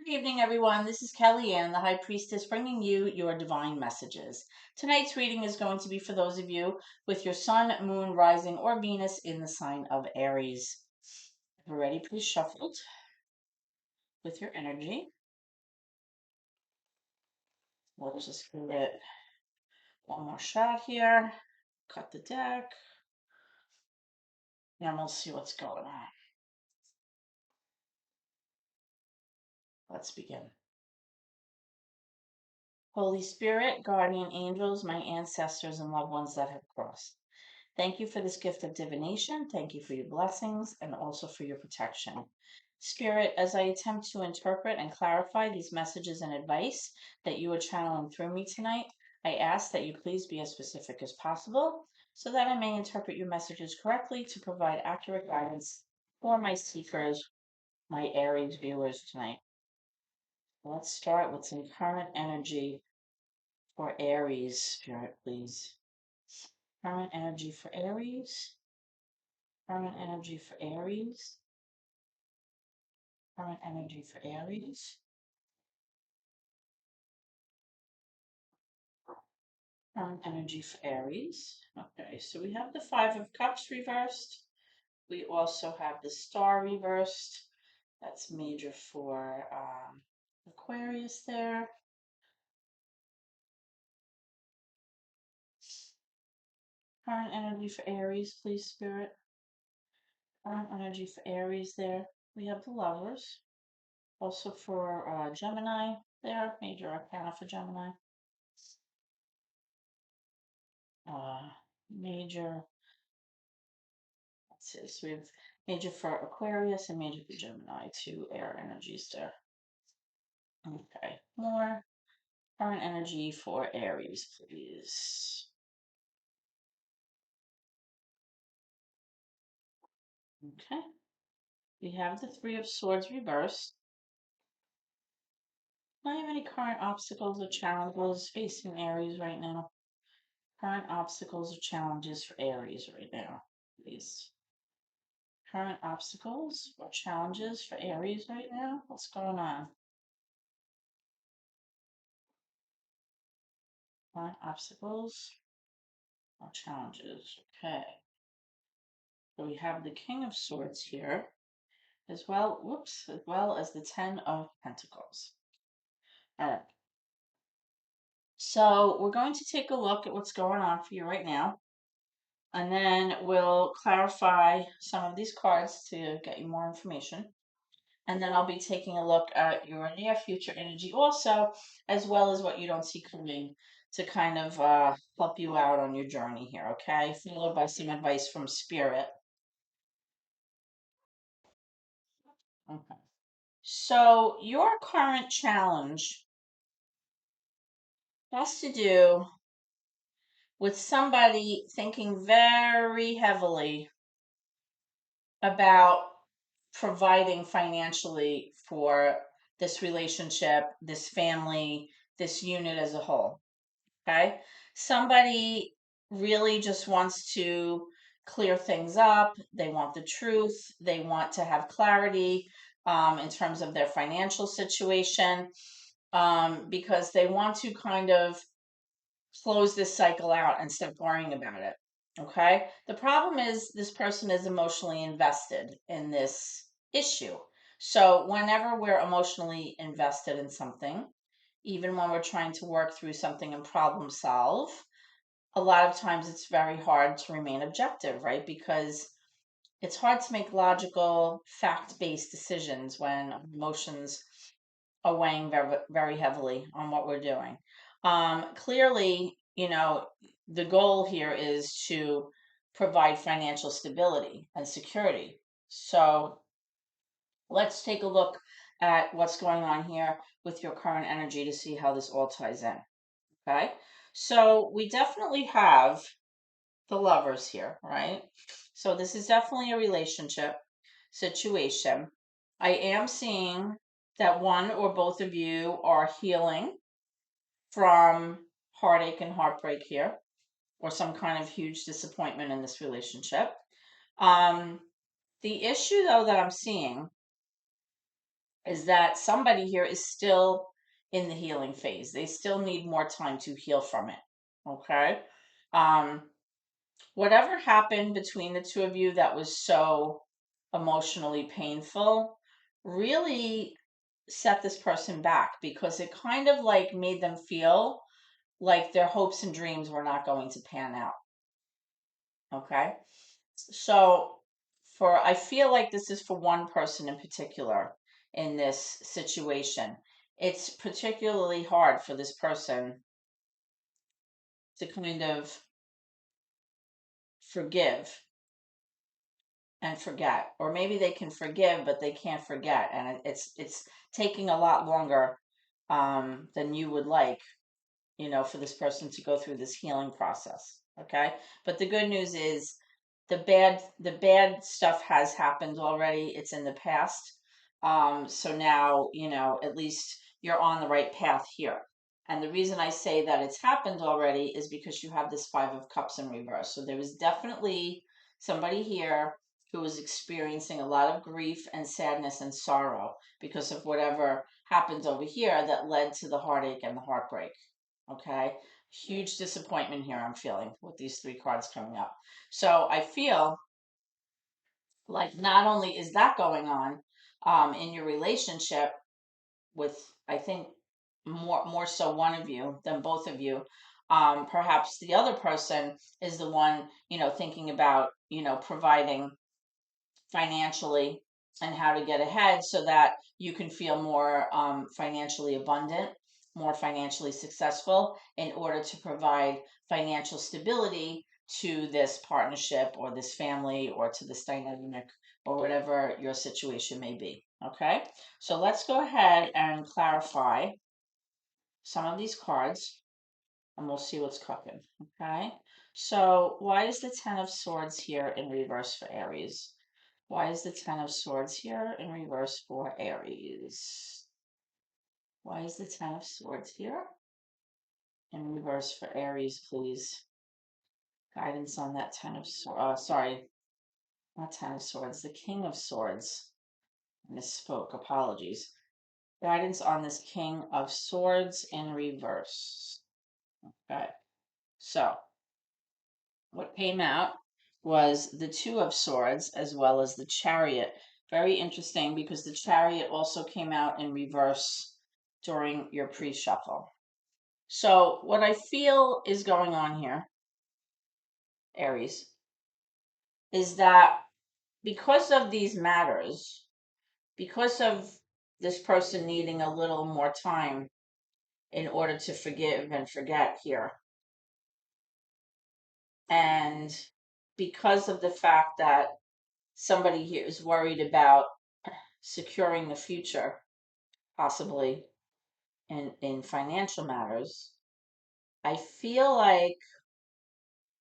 Good evening, everyone. This is Kelly Ann, the High Priestess, bringing you your divine messages. Tonight's reading is going to be for those of you with your Sun, Moon, Rising, or Venus in the sign of Aries. If you're ready, please shuffle with your energy. Let's just give it one more shot here. Cut the deck, and we'll see what's going on. Let's begin. Holy Spirit, guardian angels, my ancestors and loved ones that have crossed. Thank you for this gift of divination. Thank you for your blessings and also for your protection. Spirit, as I attempt to interpret and clarify these messages and advice that you are channeling through me tonight, I ask that you please be as specific as possible so that I may interpret your messages correctly to provide accurate guidance for my seekers, my Aries viewers tonight. Let's start with some current energy for Aries, Spirit, please. Current energy for Aries. Current energy for Aries. Current energy for Aries. Current energy for Aries. Okay, so we have the Five of Cups reversed. We also have the Star reversed. That's major for Aquarius there. Current energy for Aries, please, Spirit. Current energy for Aries there. We have the Lovers. Also for Gemini there, major arcana for Gemini. Major, let's see, so we have major for Aquarius and major for Gemini, two air energies there. Okay, more current energy for Aries, please. Okay, we have the Three of Swords reversed. Do I have any current obstacles or challenges facing Aries right now? Current obstacles or challenges for Aries right now, please. Current obstacles or challenges for Aries right now? What's going on? Current obstacles or challenges. Okay. So we have the King of Swords here, as well, as well as the Ten of Pentacles. All right. So we're going to take a look at what's going on for you right now, and then we'll clarify some of these cards to get you more information. And then I'll be taking a look at your near future energy also, as well as what you don't see coming to kind of help you out on your journey here, okay? Followed by some advice from Spirit. Okay. So your current challenge has to do with somebody thinking very heavily about providing financially for this relationship, this family, this unit as a whole. Okay? Somebody really just wants to clear things up. They want the truth. They want to have clarity in terms of their financial situation because they want to kind of close this cycle out and stop worrying about it. Okay. The problem is this person is emotionally invested in this issue. So whenever we're emotionally invested in something, even when we're trying to work through something and problem solve, a lot of times it's very hard to remain objective, right? Because it's hard to make logical, fact-based decisions when emotions are weighing very, very heavily on what we're doing. Clearly, the goal here is to provide financial stability and security. So let's take a look at what's going on here with your current energy to see how this all ties in. Okay, so we definitely have the Lovers here, right? So this is definitely a relationship situation. I am seeing that one or both of you are healing from heartache and heartbreak here, or some kind of huge disappointment in this relationship. The issue, though, that I'm seeing is that somebody here is still in the healing phase. They still need more time to heal from it. Okay. Um, whatever happened between the two of you that was so emotionally painful really set this person back, because it kind of like made them feel like their hopes and dreams were not going to pan out. Okay. So I feel like this is for one person in particular in this situation. It's particularly hard for this person to kind of forgive and forget, or maybe they can forgive but they can't forget, and it's taking a lot longer than you would like, for this person to go through this healing process. Okay. But the good news is the bad stuff has happened already. It's in the past. So now, at least you're on the right path here. And the reason I say that it's happened already is because you have this Five of Cups in reverse. So there was definitely somebody here who was experiencing a lot of grief and sadness and sorrow because of whatever happened over here that led to the heartache and the heartbreak. Okay. Huge disappointment here I'm feeling with these three cards coming up. So I feel like not only is that going on in your relationship with, I think, more so one of you than both of you. Perhaps the other person is the one, thinking about, providing financially and how to get ahead so that you can feel more financially abundant, more financially successful in order to provide financial stability to this partnership or this family or to this dynamic or whatever your situation may be. Okay, so let's go ahead and clarify some of these cards and we'll see what's cooking. Okay, so why is the Ten of Swords here in reverse for Aries? Why is the Ten of Swords here in reverse for Aries? Why is the Ten of Swords here in reverse for Aries, please? Guidance on that Ten of Swords. Sorry, not Ten of Swords, the King of Swords. Misspoke, apologies. Guidance on this King of Swords in reverse. Okay, so what came out was the Two of Swords as well as the Chariot. Very interesting because the Chariot also came out in reverse during your pre-shuffle. So what I feel is going on here, Aries, is that because of these matters, because of this person needing a little more time in order to forgive and forget here, and because of the fact that somebody here is worried about securing the future, possibly in financial matters, I feel like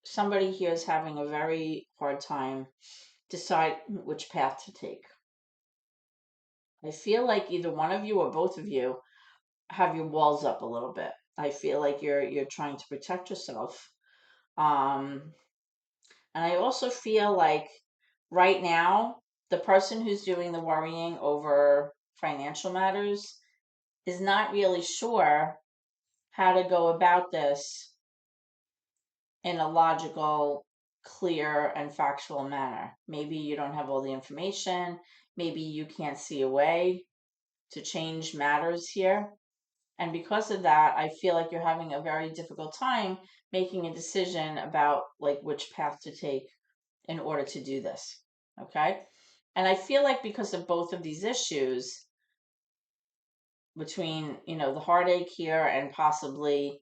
somebody here is having a very hard time decide which path to take. I feel like either one of you or both of you have your walls up a little bit. I feel like you're trying to protect yourself. Um, and I also feel like right now, the person who's doing the worrying over financial matters is not really sure how to go about this in a logical, clear, and factual manner. Maybe you don't have all the information. Maybe you can't see a way to change matters here. And because of that, I feel like you're having a very difficult time making a decision about like which path to take in order to do this. Okay. And I feel like because of both of these issues, between, the heartache here and possibly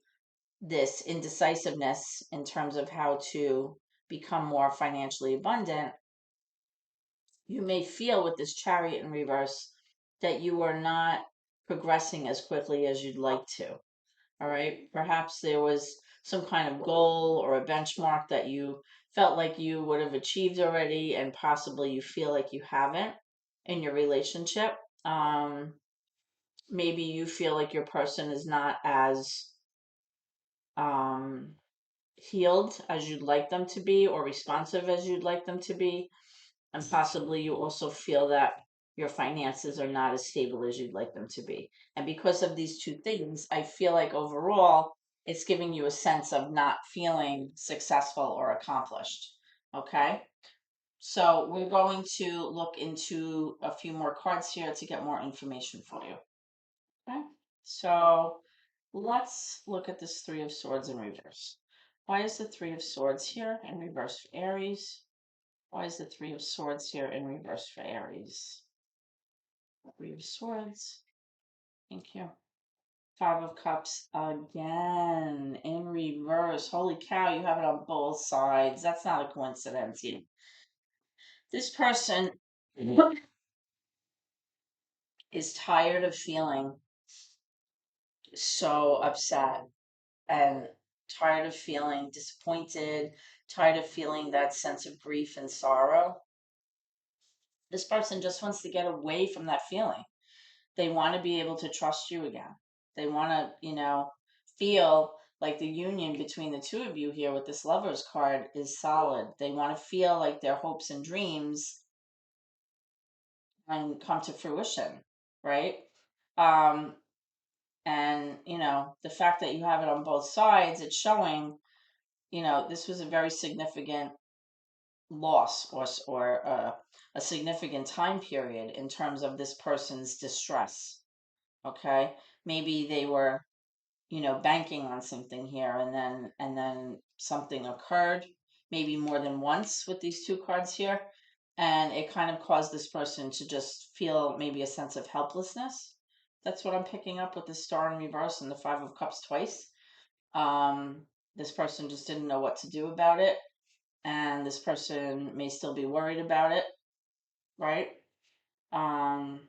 this indecisiveness in terms of how to become more financially abundant, you may feel with this Chariot in reverse that you are not progressing as quickly as you'd like to. All right. Perhaps there was some kind of goal or a benchmark that you felt like you would have achieved already, and possibly you feel like you haven't in your relationship. Maybe you feel like your person is not as um, healed as you'd like them to be or responsive as you'd like them to be. And possibly you also feel that your finances are not as stable as you'd like them to be. And because of these two things, I feel like overall it's giving you a sense of not feeling successful or accomplished. Okay? So we're going to look into a few more cards here to get more information for you. Okay? So let's look at this Three of Swords in reverse. Why is the Three of Swords here in reverse for Aries? Why is the Three of Swords here in reverse for Aries? Three of Swords. Thank you. Five of Cups again in reverse. Holy cow, you have it on both sides. That's not a coincidence. This person is tired of feeling so upset and tired of feeling disappointed, tired of feeling that sense of grief and sorrow. This person just wants to get away from that feeling. They want to be able to trust you again. They want to, feel like the union between the two of you here with this Lovers card is solid. They want to feel like their hopes and dreams can come to fruition, right? Um, and the fact that you have it on both sides, it's showing, this was a very significant loss or a significant time period in terms of this person's distress. Okay, maybe they were banking on something here, and then something occurred, maybe more than once with these two cards here, and it kind of caused this person to just feel maybe a sense of helplessness. That's what I'm picking up with the Star in reverse and the Five of Cups twice. um this person just didn't know what to do about it, and this person may still be worried about it, right? um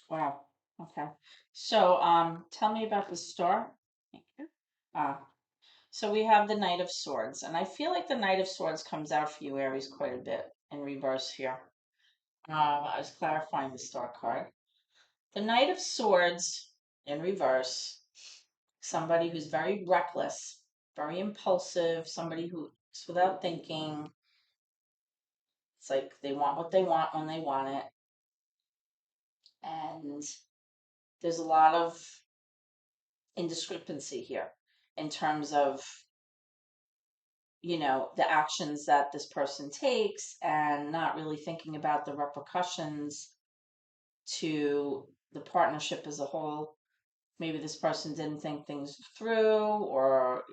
wow. Okay, so tell me about the Star. Thank you. uh So we have the Knight of Swords, and I feel like the Knight of Swords comes out for you, Aries, quite a bit in reverse here. I was clarifying the Star card. The Knight of Swords in reverse, somebody who's very reckless, very impulsive, somebody who's without thinking. It's like they want what they want when they want it. And there's a lot of indiscrepancy here in terms of the actions that this person takes and not really thinking about the repercussions to the partnership as a whole. Maybe this person didn't think things through, or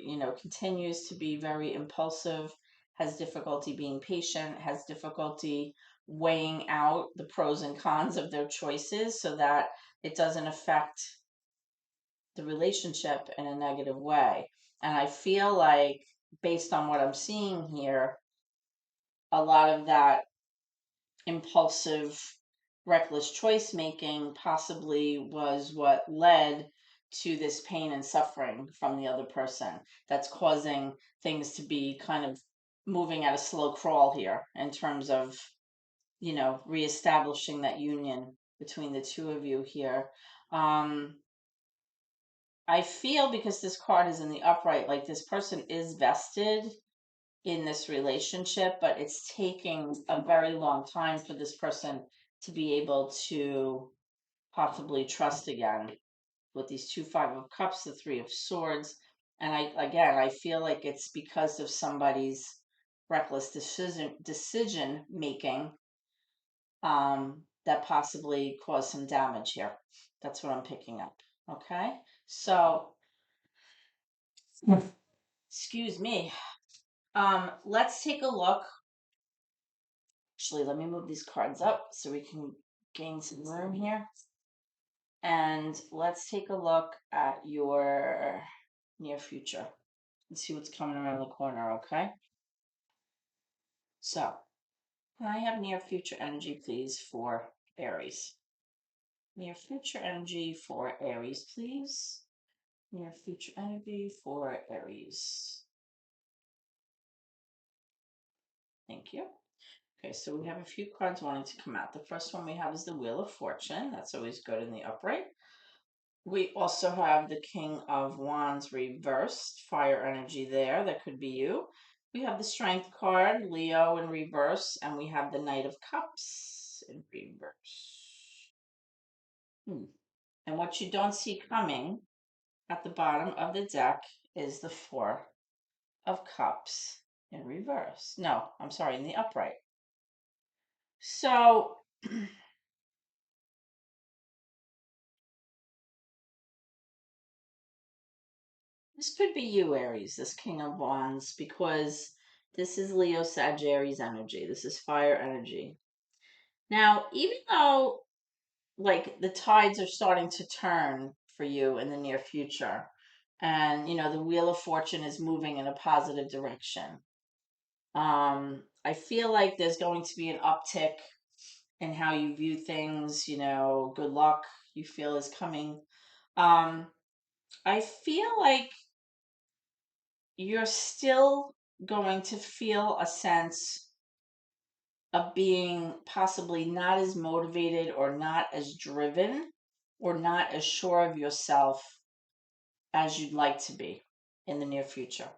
continues to be very impulsive, has difficulty being patient, has difficulty weighing out the pros and cons of their choices so that it doesn't affect the relationship in a negative way. And I feel like, based on what I'm seeing here, a lot of that impulsive, reckless choice making possibly was what led to this pain and suffering from the other person, that's causing things to be kind of moving at a slow crawl here in terms of reestablishing that union between the two of you here. I feel, because this card is in the upright, like this person is vested in this relationship, but it's taking a very long time for this person to be able to possibly trust again with these two Five of Cups, the Three of Swords. And I feel like it's because of somebody's reckless decision making that possibly caused some damage here. That's what I'm picking up. Okay, so excuse me. Let's take a look. Actually, let me move these cards up so we can gain some room here. And let's take a look at your near future and see what's coming around the corner, okay? So, can I have near future energy, please, for Aries? Near future energy for Aries, please. Near future energy for Aries. Thank you. Okay, so we have a few cards wanting to come out. The first one we have is the Wheel of Fortune. That's always good in the upright. We also have the King of Wands reversed, fire energy there. That could be you. We have the Strength card, Leo in reverse, and we have the Knight of Cups in reverse. And what you don't see coming at the bottom of the deck is the Four of Cups in reverse. No, I'm sorry, in the upright. So this could be you, Aries, this King of Wands, because this is Leo Sagittarius energy. This is fire energy. Now, even though like the tides are starting to turn for you in the near future, and the Wheel of Fortune is moving in a positive direction, I feel like there's going to be an uptick in how you view things. Good luck you feel is coming. I feel like you're still going to feel a sense of being possibly not as motivated or not as driven or not as sure of yourself as you'd like to be in the near future.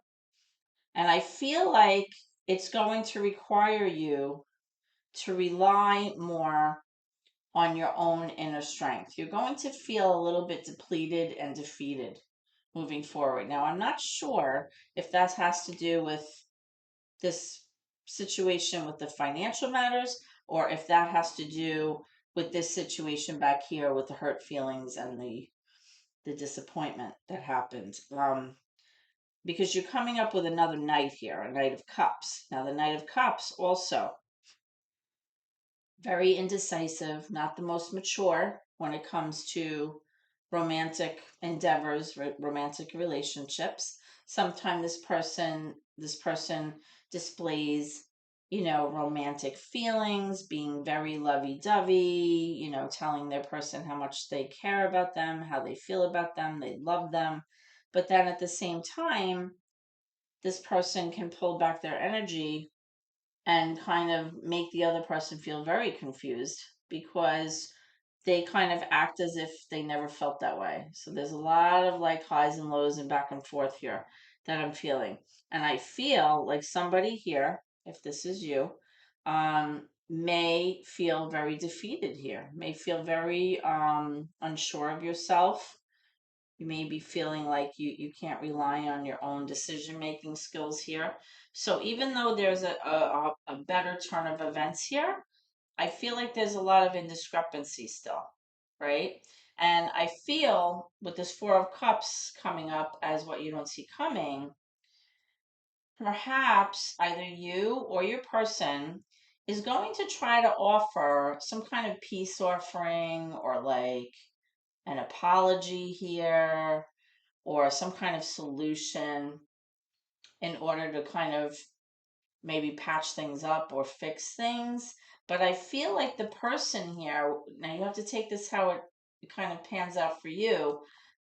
And I feel like it's going to require you to rely more on your own inner strength. You're going to feel a little bit depleted and defeated moving forward. Now, I'm not sure if that has to do with this situation with the financial matters, or if that has to do with this situation back here with the hurt feelings and the disappointment that happened. Because you're coming up with another Knight here, a Knight of Cups. Now, the Knight of Cups also very indecisive, not the most mature when it comes to romantic endeavors, romantic relationships. Sometimes this person displays, romantic feelings, being very lovey-dovey, telling their person how much they care about them, how they feel about them, they love them. But then at the same time, this person can pull back their energy and kind of make the other person feel very confused because they kind of act as if they never felt that way. So there's a lot of like highs and lows and back and forth here that I'm feeling. And I feel like somebody here, if this is you, may feel very defeated here, may feel very unsure of yourself. You may be feeling like you can't rely on your own decision making skills here. So even though there's a better turn of events here, I feel like there's a lot of indiscrepancy still, right? And I feel with this Four of Cups coming up as what you don't see coming, perhaps either you or your person is going to try to offer some kind of peace offering or like an apology here or some kind of solution in order to kind of maybe patch things up or fix things. But I feel like the person here, now you have to take this how it kind of pans out for you.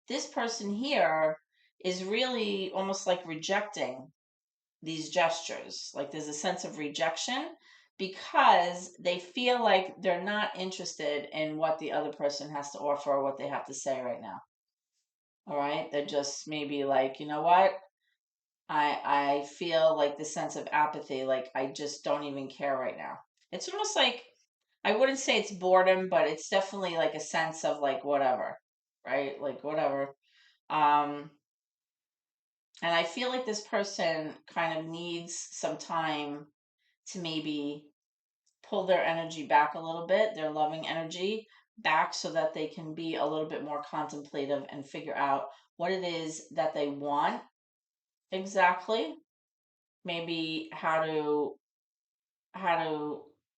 This person here is really almost like rejecting these gestures. Like there's a sense of rejection because they feel like they're not interested in what the other person has to offer or what they have to say right now. All right. They're just maybe like, you know what? I feel like the sense of apathy, like I just don't even care right now. It's almost like I wouldn't say it's boredom, but it's definitely like a sense of like whatever, right? Like whatever. Um, and I feel like this person kind of needs some time to maybe pull their energy back a little bit, their loving energy back, so that they can be a little bit more contemplative and figure out what it is that they want exactly, maybe how to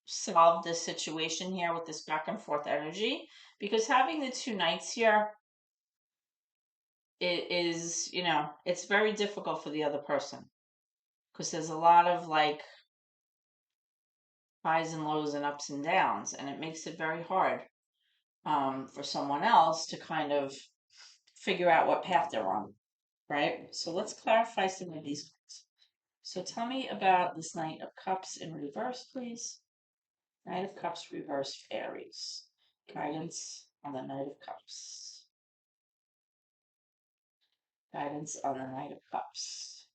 solve this situation here with this back and forth energy, because having the two Knights here, it is, it's very difficult for the other person because there's a lot of like highs and lows and ups and downs, and it makes it very hard for someone else to kind of figure out what path they're on, right? So let's clarify some of these. So tell me about this Knight of Cups in reverse, please. Knight of Cups reverse, Aries. Guidance on the Knight of Cups. Guidance on the Knight of Cups.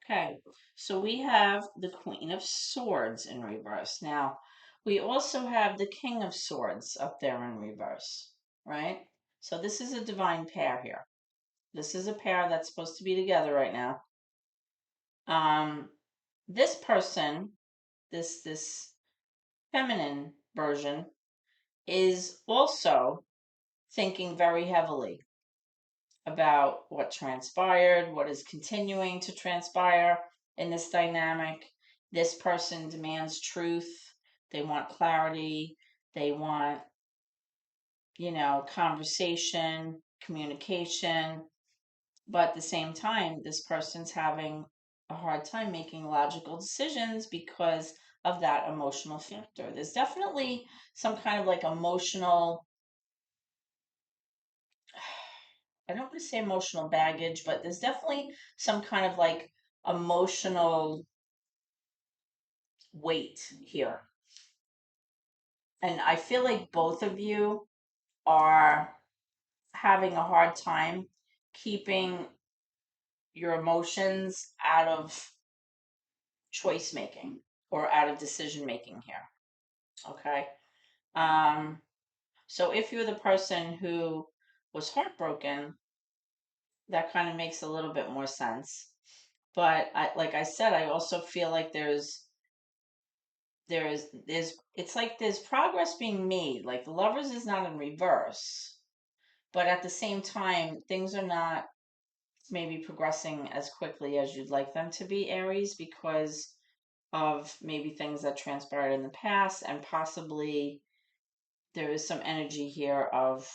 Okay, so we have the Queen of Swords in reverse. Now, we also have the King of Swords up there in reverse, right? So this is a divine pair here. This is a pair that's supposed to be together right now. Um, this person, this feminine version, is also thinking very heavily about what transpired, what is continuing to transpire in this dynamic. This person demands truth. They want clarity. They want, conversation, communication. But at the same time, this person's having a hard time making logical decisions because of that emotional factor. There's definitely some kind of like emotional, I don't want to say emotional baggage, but there's definitely some kind of like emotional weight here. And I feel like both of you are having a hard time keeping your emotions out of choice making or out of decision making here. Okay. Um, so if you're the person who was heartbroken, that kind of makes a little bit more sense. But like I said, I also feel like there's it's like there's progress being made. Like the lovers is not in reverse, but at the same time, things are not maybe progressing as quickly as you'd like them to be, Aries, because of maybe things that transpired in the past, and possibly there is some energy here of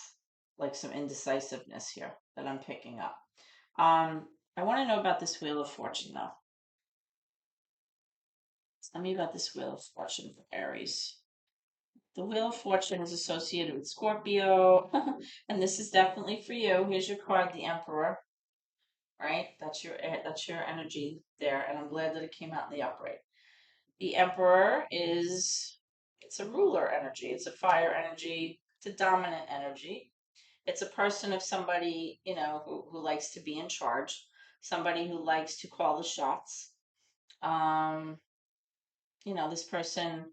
like some indecisiveness here that I'm picking up. I want to know about this Wheel of Fortune though. Tell me about this Wheel of Fortune for Aries. The Wheel of Fortune is associated with Scorpio, and this is definitely for you. Here's your card, the Emperor. Right? That's your energy there, and I'm glad that it came out in the upright. The Emperor is it's a ruler energy. It's a fire energy. It's a dominant energy. It's a person of somebody, who likes to be in charge, somebody who likes to call the shots. Um, this person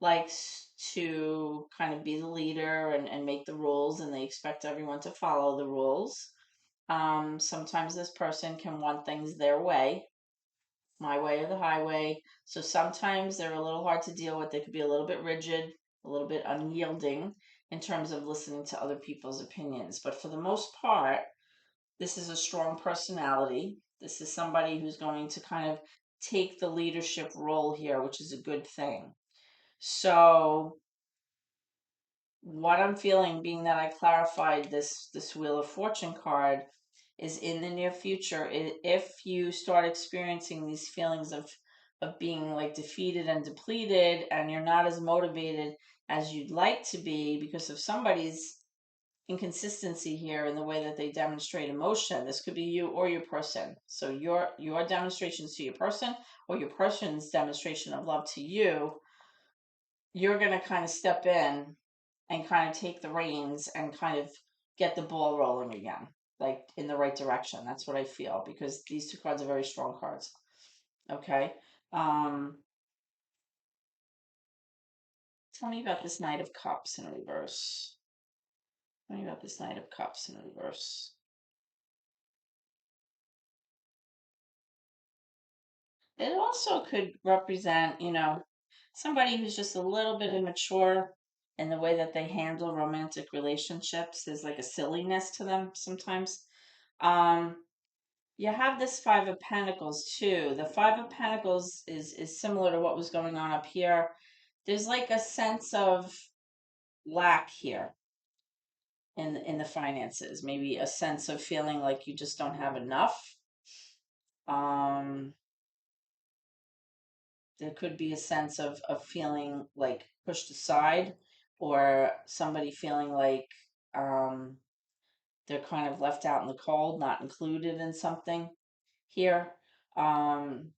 likes to kind of be the leader and make the rules, and they expect everyone to follow the rules. Sometimes this person can want things their way, my way or the highway. So sometimes they're a little hard to deal with. They could be a little bit rigid, a little bit unyielding in terms of listening to other people's opinions. But for the most part, this is a strong personality. This is somebody who's going to kind of take the leadership role here, which is a good thing. So what I'm feeling, being that I clarified this Wheel of Fortune card, is in the near future, if you start experiencing these feelings of being like defeated and depleted, and you're not as motivated as you'd like to be because of somebody's inconsistency here in the way that they demonstrate emotion. This could be you or your person. So your demonstrations to your person, or your person's demonstration of love to you, you're going to kind of step in and kind of take the reins and kind of get the ball rolling again, like in the right direction. That's what I feel, because these two cards are very strong cards. Okay. Um, Tell me about this Knight of Cups in reverse. Tell me about this Knight of Cups in reverse. It also could represent, somebody who's just a little bit immature in the way that they handle romantic relationships. There's like a silliness to them sometimes. Um, You have this Five of Pentacles too. The Five of Pentacles is similar to what was going on up here. There's like a sense of lack here in the finances. Maybe a sense of feeling like you just don't have enough. Um, there could be a sense of feeling like pushed aside, or somebody feeling like um, they're kind of left out in the cold, not included in something here. Um,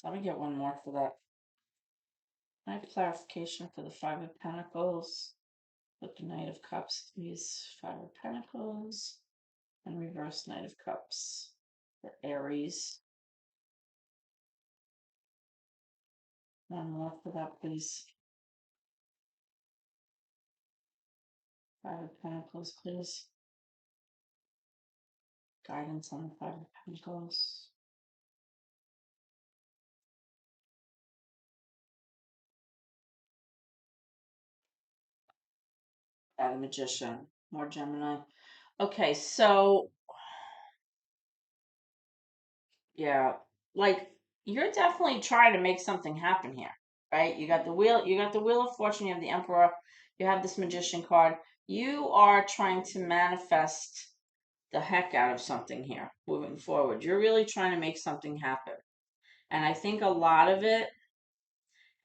Let me get one more for that. I have clarification for the Five of Pentacles with the Knight of Cups, please. Five of Pentacles and reverse Knight of Cups for Aries. One more for that, please. Five of Pentacles, please. Guidance on the Five of Pentacles. And a Magician. More Gemini. Okay, so yeah, like you're definitely trying to make something happen here, right? You got the Wheel of Fortune, you have the Emperor, you have this Magician card. You are trying to manifest the heck out of something here moving forward. You're really trying to make something happen. And I think a lot of it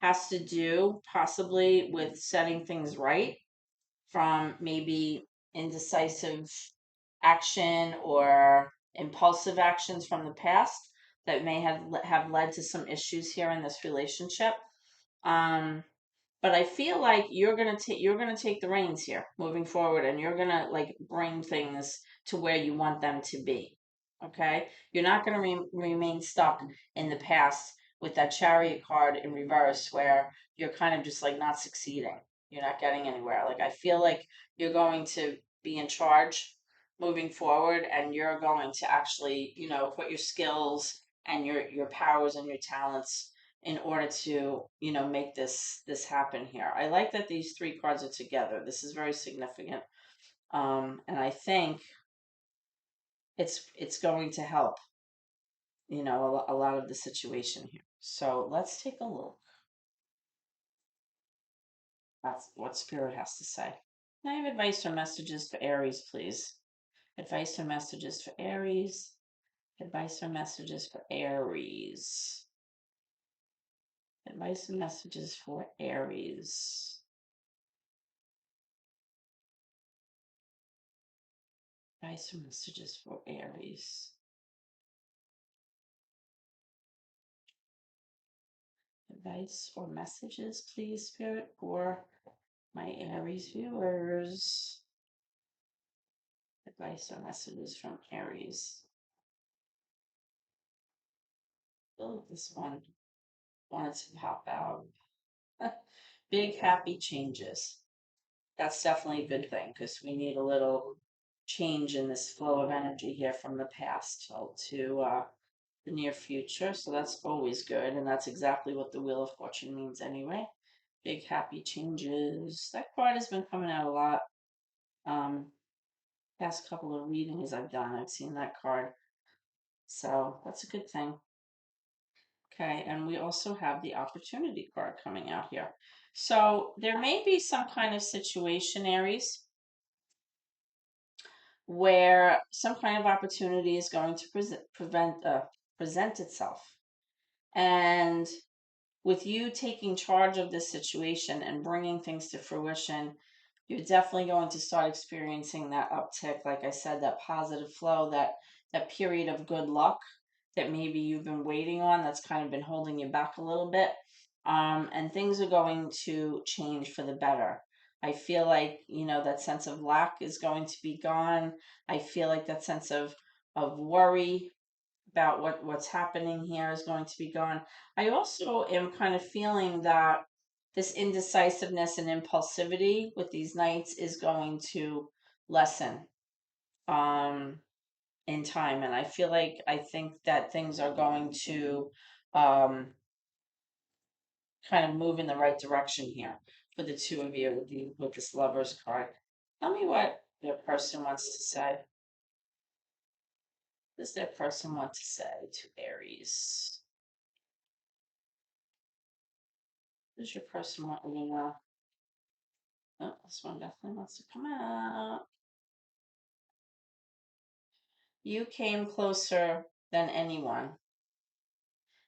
has to do possibly with setting things right from maybe indecisive action or impulsive actions from the past that may have led to some issues here in this relationship. Um, but I feel like you're gonna take the reins here moving forward, and you're gonna like bring things to where you want them to be. Okay, you're not gonna remain stuck in the past with that Chariot card in reverse, where you're kind of just like not succeeding. You're not getting anywhere. Like I feel like you're going to be in charge moving forward, and you're going to actually, put your skills and your powers and your talents in order to make this happen here. I like that these three cards are together. This is very significant, and I think it's going to help a lot of the situation here. So let's take a look. That's what Spirit has to say. Can I have advice or messages for Aries, please? Advice or messages for Aries. Advice or messages for Aries. Advice and messages for Aries. Advice or messages for Aries. Advice or messages, please, Spirit, for my Aries viewers. Advice or messages from Aries. Oh, this one wanted to pop out. Big happy changes. That's definitely a good thing because we need a little change in this flow of energy here from the past to the near future. So that's always good. And that's exactly what the Wheel of Fortune means anyway. Big happy changes. That card has been coming out a lot. Past couple of readings I've done, I've seen that card. So that's a good thing. Okay, and we also have the opportunity card coming out here. So there may be some kind of situation, Aries, where some kind of opportunity is going to present itself. And with you taking charge of this situation and bringing things to fruition, you're definitely going to start experiencing that uptick. Like I said, that positive flow, that period of good luck that maybe you've been waiting on, that's kind of been holding you back a little bit. And things are going to change for the better. I feel like, that sense of lack is going to be gone. I feel like that sense of worry about what's happening here is going to be gone. I also am kind of feeling that this indecisiveness and impulsivity with these knights is going to lessen um in time, and I think that things are going to um kind of move in the right direction here for the two of you with this Lovers card. Tell me what their person wants to say. What does their person want to say to Aries? What does your person want me to know? Oh, this one definitely wants to come out. You came closer than anyone,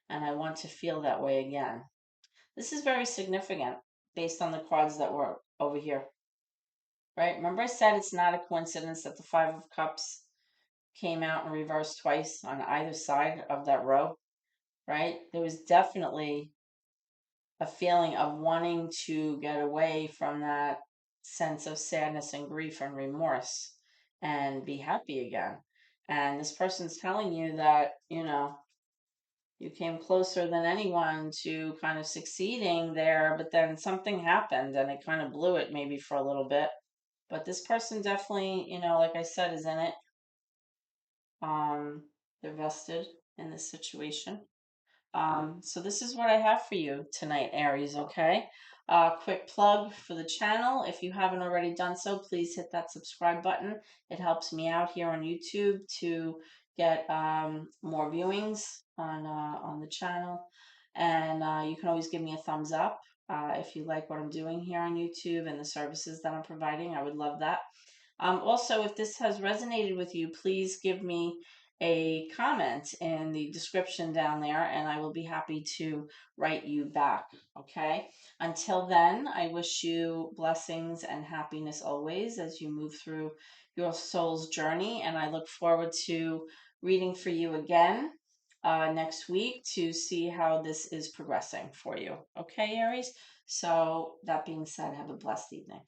and I want to feel that way again. This is very significant based on the cards that were over here, right? Remember I said it's not a coincidence that the Five of Cups came out in reverse twice on either side of that row, right? There was definitely a feeling of wanting to get away from that sense of sadness and grief and remorse and be happy again. And this person's telling you that, You came closer than anyone to kind of succeeding there, but then something happened and it kind of blew it maybe for a little bit. But this person definitely, like I said, is in it. They're vested in this situation. So this is what I have for you tonight, Aries, okay? Quick plug for the channel. If you haven't already done so, please hit that subscribe button. It helps me out here on YouTube to get more viewings on the channel. And you can always give me a thumbs up if you like what I'm doing here on YouTube and the services that I'm providing. I would love that. Also, if this has resonated with you, please give me a comment in the description down there and I will be happy to write you back. Okay. Until then, I wish you blessings and happiness always as you move through your soul's journey. And I look forward to reading for you again next week to see how this is progressing for you. Okay, Aries? So, that being said, have a blessed evening.